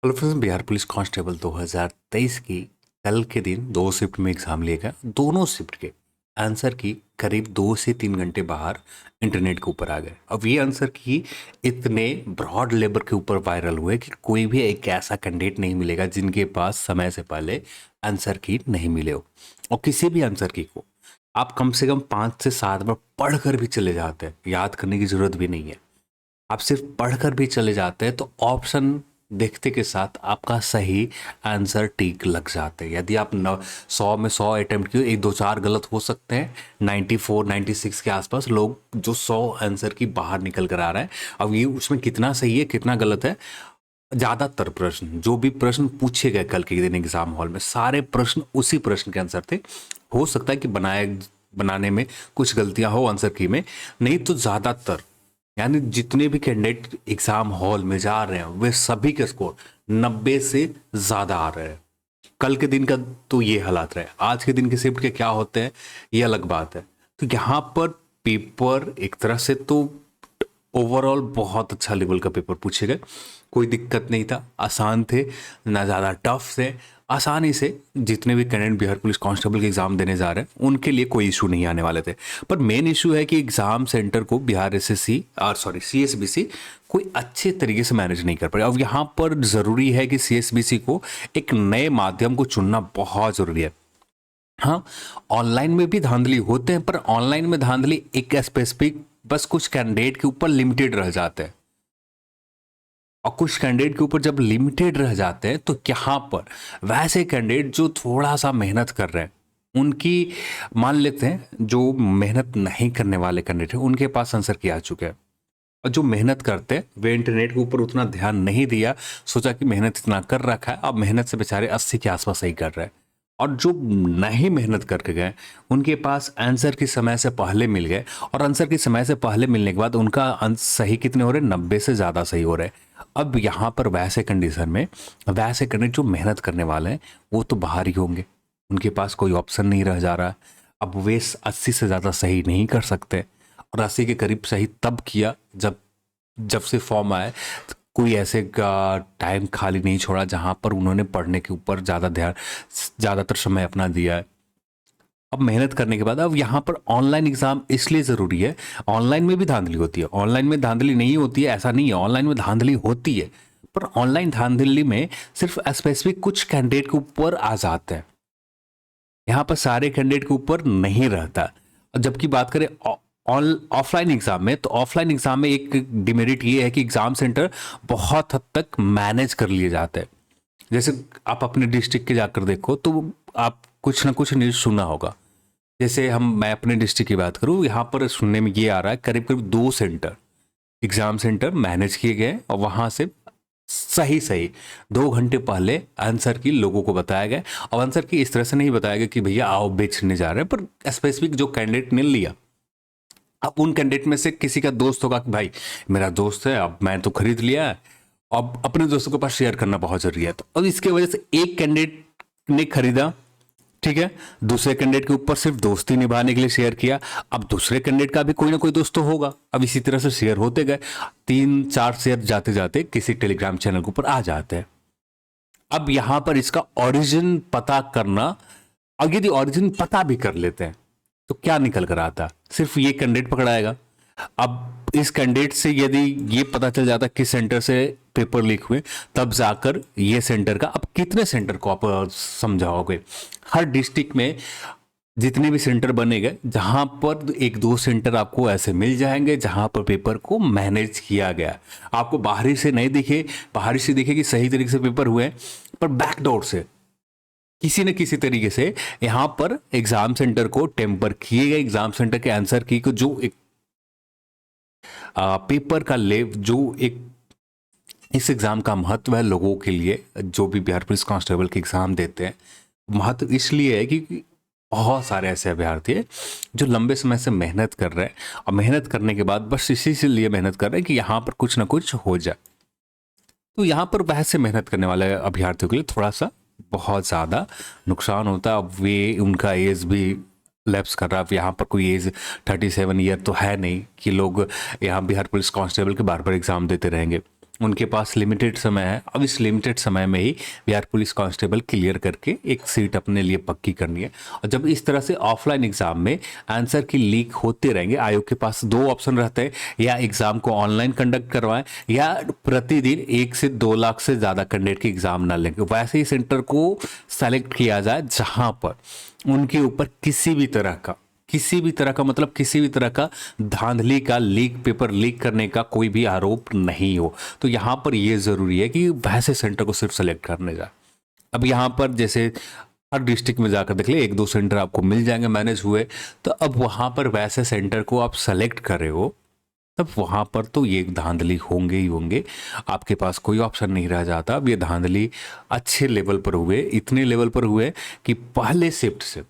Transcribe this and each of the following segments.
Hello friends, Bihar police constable 2023 की कल के दिन दो शिफ्ट में एग्जाम लिया गया। दोनों शिफ्ट के आंसर की करीब 2 से 3 घंटे बाहर इंटरनेट के ऊपर आ गए। अब ये आंसर की इतने ब्रॉड लेवल के ऊपर वायरल हुए कि कोई भी एक ऐसा कैंडिडेट नहीं मिलेगा जिनके पास समय से पहले आंसर की नहीं मिले हो। और किसी भी आंसर की को आप कम से कम 5 से 7 बार पढ़कर भी चले जाते हैं, याद करने की जरूरत भी नहीं है। आप सिर्फ पढ़कर भी चले जाते हैं तो ऑप्शन देखते के साथ आपका सही आंसर टिक लग जाते हैं। यदि आप 100 में 100 अटेम्प्ट किए, एक दो चार गलत हो सकते हैं। 94 96 के आसपास लोग जो 100 आंसर की बाहर निकल कर आ रहे हैं। अब ये उसमें कितना सही है कितना गलत है, ज़्यादातर प्रश्न जो भी प्रश्न पूछे गए कल के दिन एग्जाम हॉल में, सारे प्रश्न उसी प्रश्न के आंसर थे। हो सकता है कि बनाने में कुछ गलतियां हो आंसर की में, नहीं तो ज़्यादातर यानी जितने भी कैंडिडेट एग्जाम हॉल में जा रहे हैं वे सभी के स्कोर 90 से ज़्यादा आ रहे हैं। कल के दिन का तो ये हालात रहे, आज के दिन के शिफ्ट के क्या होते हैं ये अलग बात है। तो यहाँ पर पेपर एक तरह से तो ओवरऑल बहुत अच्छा लेवल का पेपर पूछे गए। कोई दिक्कत नहीं था, आसान थे, ना ज़्यादा टफ थे। आसानी से जितने भी कैंडिडेट बिहार पुलिस कांस्टेबल के एग्ज़ाम देने जा रहे हैं उनके लिए कोई इशू नहीं आने वाले थे। पर मेन इशू है कि एग्ज़ाम सेंटर को बिहार एसएससी और सीएसबीसी कोई अच्छे तरीके से मैनेज नहीं कर पाए। अब यहाँ पर ज़रूरी है कि सीएसबीसी को एक नए माध्यम को चुनना बहुत ज़रूरी है। हाँ, ऑनलाइन में भी धांधली होते हैं, पर ऑनलाइन में धांधली एक स्पेसिफिक बस कुछ कैंडिडेट के ऊपर लिमिटेड रह जाते हैं। और कुछ कैंडिडेट के ऊपर जब लिमिटेड रह जाते हैं तो यहाँ पर वैसे कैंडिडेट जो थोड़ा सा मेहनत कर रहे हैं उनकी मान लेते हैं, जो मेहनत नहीं करने वाले कैंडिडेट हैं उनके पास आंसर किया आ चुके हैं। और जो मेहनत करते हैं वे इंटरनेट के ऊपर उतना ध्यान नहीं दिया, सोचा कि मेहनत इतना कर रखा है, अब मेहनत से बेचारे 80 के आसपास सही कर रहे हैं। और जो नहीं मेहनत करके गए उनके पास आंसर की समय से पहले मिल गए, और आंसर की समय से पहले मिलने के बाद उनका सही कितने हो रहे, 90 से ज़्यादा सही हो रहे। अब यहाँ पर वैसे कंडीशन में वैसे करने जो मेहनत करने वाले हैं वो तो बाहर ही होंगे, उनके पास कोई ऑप्शन नहीं रह जा रहा। अब वे 80 से ज़्यादा सही नहीं कर सकते, और 80 के करीब सही तब किया जब जब से फॉर्म आए तो कोई ऐसे का टाइम खाली नहीं छोड़ा जहां पर उन्होंने पढ़ने के ऊपर ज़्यादातर समय अपना दिया है। अब मेहनत करने के बाद अब यहाँ पर ऑनलाइन एग्जाम इसलिए ज़रूरी है। ऑनलाइन में भी धांधली होती है, ऑनलाइन में धांधली नहीं होती है ऐसा नहीं है, ऑनलाइन में धांधली होती है। पर ऑनलाइन धांधली में सिर्फ स्पेसिफिक कुछ कैंडिडेट के ऊपर आ जाते हैं, यहाँ पर सारे कैंडिडेट के ऊपर नहीं रहता। जबकि बात करें ऑफलाइन एग्जाम में, तो ऑफलाइन एग्जाम में एक डिमेरिट ये है कि एग्जाम सेंटर बहुत हद तक मैनेज कर लिए जाते हैं। जैसे आप अपने डिस्ट्रिक्ट के जाकर देखो तो आप कुछ ना कुछ न्यूज़ सुना होगा। जैसे मैं अपने डिस्ट्रिक्ट की बात करूँ, यहाँ पर सुनने में ये आ रहा है करीब करीब 2 एग्जाम सेंटर मैनेज किए गए, और वहाँ से सही सही 2 घंटे पहले आंसर की लोगों को बताया गया। और आंसर की इस तरह से नहीं बताया गया कि भैया आओ बेचने जा रहे हैं, पर स्पेसिफिक जो कैंडिडेट ने लिया, अब उन कैंडिडेट में से किसी का दोस्त होगा कि भाई मेरा दोस्त है, अब मैं तो खरीद लिया है, अब अपने दोस्तों के पास शेयर करना बहुत जरूरी है। तो अब इसके वजह से एक कैंडिडेट ने खरीदा, ठीक है, दूसरे कैंडिडेट के ऊपर सिर्फ दोस्ती निभाने के लिए शेयर किया। अब दूसरे कैंडिडेट का भी कोई ना कोई दोस्त तो होगा, अब इसी तरह से शेयर होते गए, 3 4 शेयर जाते जाते किसी टेलीग्राम चैनल के ऊपर आ जाते हैं। अब यहां पर इसका ओरिजिन पता करना, अब यदि ओरिजिन पता भी कर लेते हैं तो क्या निकल कर आता, सिर्फ ये कैंडिडेट पकड़ाएगा। अब इस कैंडिडेट से यदि ये पता चल जाता किस सेंटर से पेपर लीक हुए, तब जाकर ये सेंटर का, अब कितने सेंटर को आप समझाओगे। हर डिस्ट्रिक्ट में जितने भी सेंटर बनेंगे जहां पर एक दो सेंटर आपको ऐसे मिल जाएंगे जहां पर पेपर को मैनेज किया गया, आपको बाहरी से नहीं दिखे, बाहरी से दिखे कि सही तरीके से पेपर हुए, पर बैकडोर से किसी न किसी तरीके से यहां पर एग्जाम सेंटर को टेम्पर किए गए, एग्जाम सेंटर के आंसर की को जो एक पेपर का जो एक इस एग्ज़ाम का महत्व है लोगों के लिए जो भी बिहार पुलिस कांस्टेबल के एग्ज़ाम देते हैं। महत्व इसलिए है कि बहुत सारे ऐसे अभ्यर्थी हैं जो लंबे समय से मेहनत कर रहे हैं, और मेहनत करने के बाद बस इसी से लिए मेहनत कर रहे हैं कि यहाँ पर कुछ ना कुछ हो जाए। तो यहाँ पर वैसे मेहनत करने वाले अभ्यर्थियों के लिए थोड़ा सा बहुत ज़्यादा नुकसान होता है। अब वे उनका एज भी लैप्स कर रहा है। अब यहाँ पर कोई एज 37 ईयर तो है नहीं कि लोग यहाँ बिहार पुलिस कांस्टेबल के बार बार एग्ज़ाम देते रहेंगे। उनके पास लिमिटेड समय है। अब इस लिमिटेड समय में ही बिहार पुलिस कांस्टेबल क्लियर करके एक सीट अपने लिए पक्की करनी है। और जब इस तरह से ऑफलाइन एग्जाम में आंसर की लीक होते रहेंगे, आयोग के पास दो ऑप्शन रहते हैं, या एग्जाम को ऑनलाइन कंडक्ट करवाएं या प्रतिदिन 1 से 2 लाख से ज़्यादा कैंडिडेट की एग्जाम ना लेंगे। वैसे ही सेंटर को सेलेक्ट किया जाए जहां पर उनके ऊपर किसी भी तरह का मतलब किसी भी तरह का धांधली का, पेपर लीक करने का कोई भी आरोप नहीं हो। तो यहां पर यह जरूरी है कि वैसे सेंटर को सिर्फ सेलेक्ट करने जाए। अब यहां पर जैसे हर डिस्ट्रिक्ट में जाकर देख ले, 1-2 सेंटर आपको मिल जाएंगे मैनेज हुए, तो अब वहां पर वैसे सेंटर को आप सेलेक्ट कर रहे हो, तब वहां पर तो ये धांधली होंगे ही होंगे। आपके पास कोई ऑप्शन नहीं रह जाता। अब ये धांधली अच्छे लेवल पर हुए, इतने लेवल पर हुए कि पहले शिफ्ट से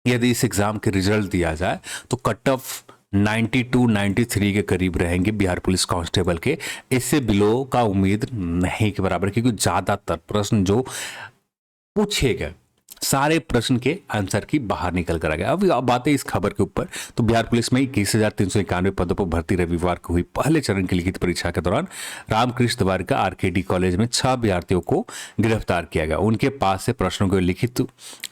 यदि इस एग्जाम के रिजल्ट दिया जाए तो कट ऑफ 92-93 के करीब रहेंगे बिहार पुलिस कांस्टेबल के। इससे बिलो का उम्मीद नहीं के बराबर, क्योंकि ज्यादातर प्रश्न जो पूछे गए सारे प्रश्न के आंसर की बाहर निकल कर आ गया। अब बात है इस खबर के ऊपर, तो बिहार पुलिस में 21,391 पदों पर भर्ती रविवार को हुई पहले चरण की लिखित परीक्षा के दौरान रामकृष्ण द्वारिका आरकेडी कॉलेज में 6 अभ्यर्थियों को गिरफ्तार किया गया। उनके पास से प्रश्नों के लिखित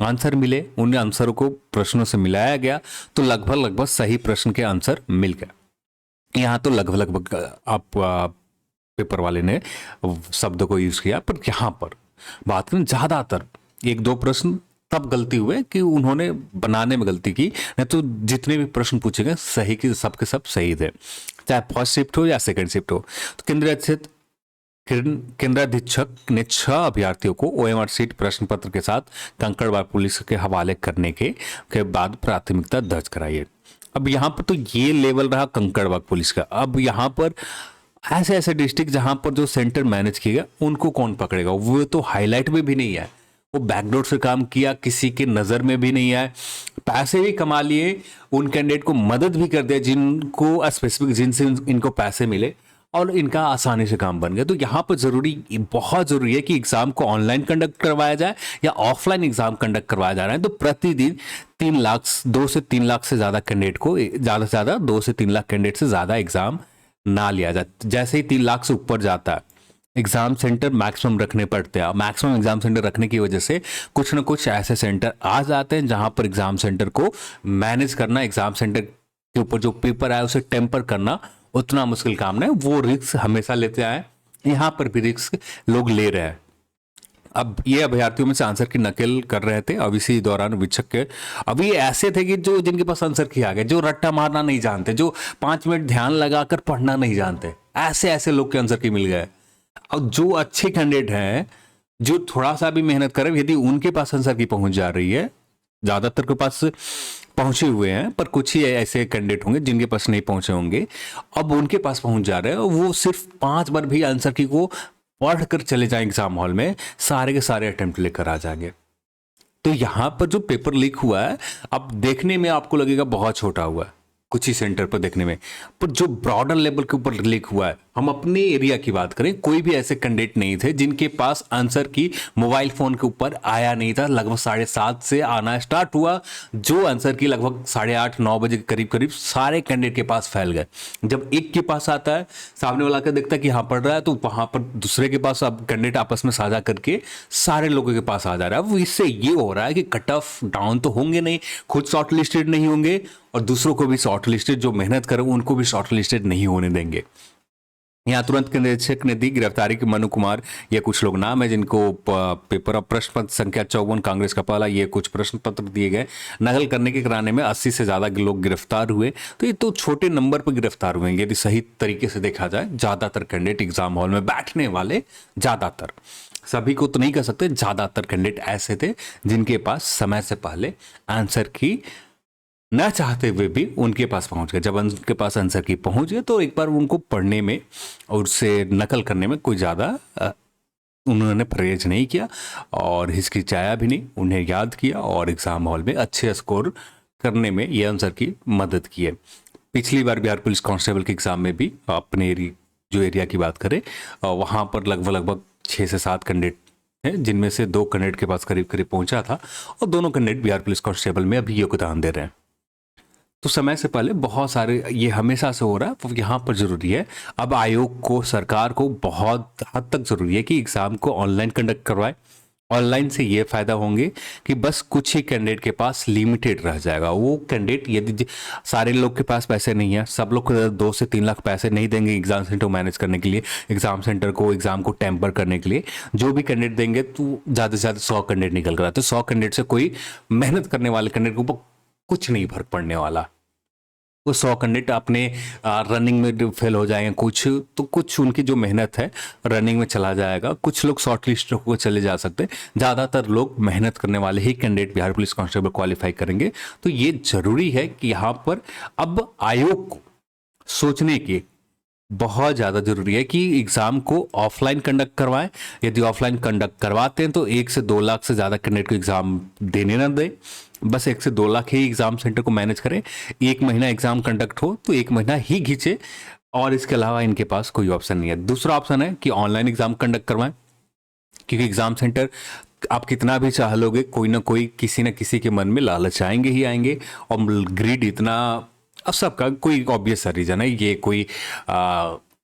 आंसर मिले, उन आंसरों को प्रश्नों से मिलाया गया तो लगभग सही प्रश्न के आंसर मिल गए। यहाँ तो लगभग आप पेपर वाले ने शब्द को यूज किया, पर यहाँ पर बात करें ज्यादातर 1-2 प्रश्न तब गलती हुए कि उन्होंने बनाने में गलती की, नहीं तो जितने भी प्रश्न पूछे गए सही के सब सही थे, चाहे फर्स्ट शिफ्ट हो या सेकंड शिफ्ट हो। तो केंद्राधीक्षक ने 6 अभ्यर्थियों को ओएमआर सीट प्रश्न पत्र के साथ कंकड़बाग पुलिस के हवाले करने के बाद प्राथमिकता दर्ज कराई है। अब यहाँ पर तो ये लेवल रहा कंकड़बाग पुलिस का। अब यहाँ पर ऐसे डिस्ट्रिक्ट जहां पर जो सेंटर मैनेज किएगा उनको कौन पकड़ेगा? वो तो हाईलाइट में भी नहीं है, वो बैकडोर से काम किया, किसी के नजर में भी नहीं आए, पैसे भी कमा लिए, उन कैंडिडेट को मदद भी कर दिया जिनको स्पेसिफिक, जिनसे इनको पैसे मिले और इनका आसानी से काम बन गया। तो यहाँ पर बहुत जरूरी है कि एग्जाम को ऑनलाइन कंडक्ट करवाया जाए या ऑफलाइन एग्जाम कंडक्ट करवाया जा रहा है तो प्रतिदिन 2 से 3 लाख से ज्यादा कैंडिडेट को, ज्यादा से ज्यादा 2 से 3 लाख कैंडिडेट से ज्यादा एग्जाम ना लिया जाए। जैसे ही 3 लाख से ऊपर जाता है, एग्जाम सेंटर मैक्सिमम रखने पड़ते हैं। मैक्सिमम एग्जाम सेंटर रखने की वजह से कुछ ना कुछ ऐसे सेंटर आ जाते हैं जहां पर एग्जाम सेंटर को मैनेज करना, एग्जाम सेंटर के ऊपर जो पेपर आया उसे टेम्पर करना उतना मुश्किल काम नहीं। वो रिस्क हमेशा लेते आए, यहां पर भी रिस्क लोग ले रहे हैं। अब ये अभ्यर्थियों में से आंसर की नकल कर रहे थे। अब इसी दौरान विचक के अभी ऐसे थे कि जो जिनके पास आंसर की आ गए, जो रट्टा मारना नहीं जानते, जो 5 मिनट ध्यान लगाकर पढ़ना नहीं जानते, ऐसे लोग के आंसर की मिल गए। और जो अच्छे कैंडिडेट हैं, जो थोड़ा सा भी मेहनत करें, यदि उनके पास आंसर की पहुंच जा रही है, ज्यादातर के पास पहुंचे हुए हैं, पर कुछ ही ऐसे कैंडिडेट होंगे जिनके पास नहीं पहुंचे होंगे, अब उनके पास पहुंच जा रहे हैं। वो सिर्फ 5 बार भी आंसर की को पढ़ कर चले जाएं एग्जाम हॉल में, सारे के सारे अटेम्प्ट लेकर आ जाएंगे। तो यहां पर जो पेपर लीक हुआ है, अब देखने में आपको लगेगा बहुत छोटा हुआ है कुछ ही सेंटर पर देखने में, पर जो ब्रॉडर लेवल के ऊपर लीक हुआ है, हम अपने एरिया की बात करें, कोई भी ऐसे कैंडिडेट नहीं थे जिनके पास आंसर की मोबाइल फोन के ऊपर आया नहीं था। लगभग 7:30 से आना स्टार्ट हुआ, जो आंसर की लगभग 8:30-9 बजे के करीब सारे कैंडिडेट के पास फैल गए। जब एक के पास आता है, सामने वाला का देखता है कि हाँ पढ़ रहा है, तो वहां पर दूसरे के पास अब कैंडिडेट आपस में साझा करके सारे लोगों के पास आ जा रहा है। अब इससे ये हो रहा है कि कट ऑफ डाउन तो होंगे नहीं, खुद शॉर्ट लिस्टेड नहीं होंगे और दूसरों को भी शॉर्ट लिस्टेड, जो मेहनत करें उनको भी शॉर्ट लिस्टेड नहीं होने देंगे। यहाँ तुरंत के निरीक्षक ने दी गिरफ्तारी की मनु कुमार, ये कुछ लोग नाम है जिनको पेपर ऑफ प्रश्न पत्र संख्या 54 कांग्रेस का पहला, ये कुछ प्रश्न पत्र दिए गए, नकल करने के कराने में 80 से ज्यादा लोग गिरफ्तार हुए। तो ये तो छोटे नंबर पर गिरफ्तार हुए। यदि सही तरीके से देखा जाए, ज्यादातर कैंडिडेट एग्जाम हॉल में बैठने वाले, ज्यादातर, सभी को तो नहीं कह सकते, ज्यादातर कैंडिडेट ऐसे थे जिनके पास समय से पहले आंसर की ना चाहते हुए भी उनके पास पहुंच गए। जब उनके पास आंसर की पहुंच गए तो एक बार उनको पढ़ने में और उससे नकल करने में कोई ज़्यादा उन्होंने परहेज नहीं किया और हिचकिचाया भी नहीं, उन्हें याद किया और एग्जाम हॉल में अच्छे स्कोर करने में ये आंसर की मदद की है। पिछली बार बिहार पुलिस कांस्टेबल के एग्जाम में भी अपने एरिया की बात करें, वहाँ पर लगभग 6 से 7 कैंडिडेट हैं, जिनमें से 2 कैंडिडेट के पास करीब पहुंचा था और दोनों कैंडिडेट बिहार पुलिस कांस्टेबल में अभी योगदान दे रहे हैं। तो समय से पहले बहुत सारे, ये हमेशा से हो रहा है, तो यहाँ पर ज़रूरी है अब आयोग को, सरकार को बहुत हद तक ज़रूरी है कि एग्ज़ाम को ऑनलाइन कंडक्ट करवाए। ऑनलाइन से ये फ़ायदा होंगे कि बस कुछ ही कैंडिडेट के पास लिमिटेड रह जाएगा। वो कैंडिडेट यदि सारे लोग के पास पैसे नहीं है, सब लोग 2 से 3 लाख पैसे नहीं देंगे एग्जाम सेंटर मैनेज करने के लिए, एग्जाम सेंटर को, एग्जाम को टेम्पर करने के लिए। जो भी कैंडिडेट देंगे तो ज़्यादा से ज़्यादा 100 कैंडिडेट निकल कर आते, 100 कैंडिडेट से कोई मेहनत करने वाले कैंडिडेट के ऊपर कुछ नहीं फर्क पड़ने वाला। वो 100 कैंडिडेट अपने रनिंग में फेल हो जाएंगे, कुछ तो कुछ उनकी जो मेहनत है रनिंग में चला जाएगा, कुछ लोग शॉर्ट लिस्ट होकर चले जा सकते हैं, ज़्यादातर लोग मेहनत करने वाले ही candidate Bihar police constable qualify करेंगे। तो ये जरूरी है कि यहाँ पर अब आयोग को सोचने की बहुत ज़्यादा ज़रूरी है कि एग्ज़ाम को ऑफलाइन कंडक्ट करवाएं। यदि ऑफलाइन कंडक्ट करवाते हैं तो 1 से 2 लाख से ज़्यादा कैंडिडेट को एग्ज़ाम देने ना दें, बस 1 से 2 लाख ही एग्ज़ाम सेंटर को मैनेज करें। 1 महीना एग्ज़ाम कंडक्ट हो तो 1 महीना ही खींचे, और इसके अलावा इनके पास कोई ऑप्शन नहीं है। दूसरा ऑप्शन है कि ऑनलाइन एग्ज़ाम कंडक्ट करवाएं, क्योंकि एग्ज़ाम सेंटर आप कितना भी चाह लोगे, कोई ना कोई किसी न किसी के मन में लालच आएंगे ही आएंगे। और ग्रीड इतना, अब सबका कोई ऑब्वियस सा रीज़न है, ये कोई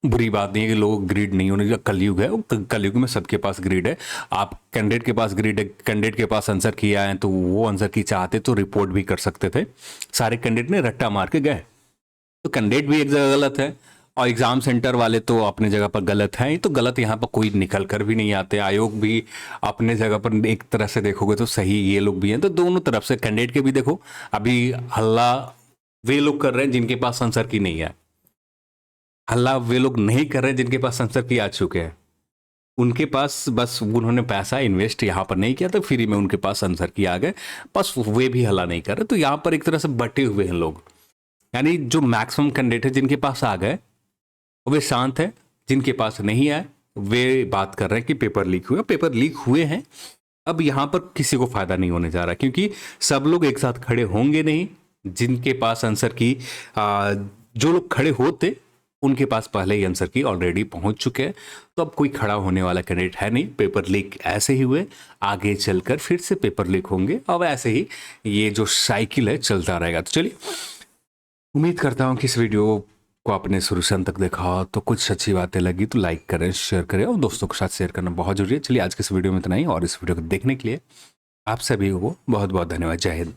बुरी बात नहीं है कि लोग ग्रीड नहीं होने, कलयुग है, कलयुग में सबके पास ग्रीड है। आप कैंडिडेट के पास ग्रीड है, कैंडिडेट के पास आंसर किया है तो वो आंसर की चाहते तो रिपोर्ट भी कर सकते थे। सारे कैंडिडेट ने रट्टा मार के गए, तो कैंडिडेट भी एक जगह गलत है और एग्जाम सेंटर वाले तो अपने जगह पर गलत हैं। तो गलत यहाँ पर कोई निकल कर भी नहीं आते। आयोग भी अपने जगह पर एक तरह से देखोगे तो सही, ये लोग भी हैं। तो दोनों तरफ से कैंडिडेट के भी देखो, अभी हल्ला वे लोग कर रहे हैं जिनके पास आंसर की नहीं है, हल्ला वे लोग नहीं कर रहे हैं जिनके पास आंसर की आ चुके हैं। उनके पास बस उन्होंने पैसा इन्वेस्ट यहाँ पर नहीं किया तो फ्री में उनके पास आंसर की आ गए, बस वे भी हल्ला नहीं कर रहे। तो यहाँ पर एक तरह से बटे हुए हैं लोग, यानी जो मैक्सिमम कैंडिडेट है जिनके पास आ गए वे शांत है, जिनके पास नहीं आए वे बात कर रहे हैं कि पेपर लीक हुए। पेपर लीक हुए हैं, अब यहाँ पर किसी को फायदा नहीं होने जा रहा, क्योंकि सब लोग एक साथ खड़े होंगे नहीं। जिनके पास आंसर की जो लोग खड़े होते उनके पास पहले ही आंसर की ऑलरेडी पहुंच चुके हैं, तो अब कोई खड़ा होने वाला कैंडिडेट है नहीं। पेपर लीक ऐसे ही हुए, आगे चलकर फिर से पेपर लीक होंगे, अब ऐसे ही ये जो साइकिल है चलता रहेगा। तो चलिए, उम्मीद करता हूँ कि इस वीडियो को आपने शुरू से अंत तक देखा तो कुछ अच्छी बातें लगी तो लाइक करें, शेयर करें और दोस्तों के साथ शेयर करना बहुत जरूरी है। चलिए, आज के इस वीडियो में इतना ही, और इस वीडियो को देखने के लिए आप सभी को बहुत बहुत धन्यवाद। जय हिंद।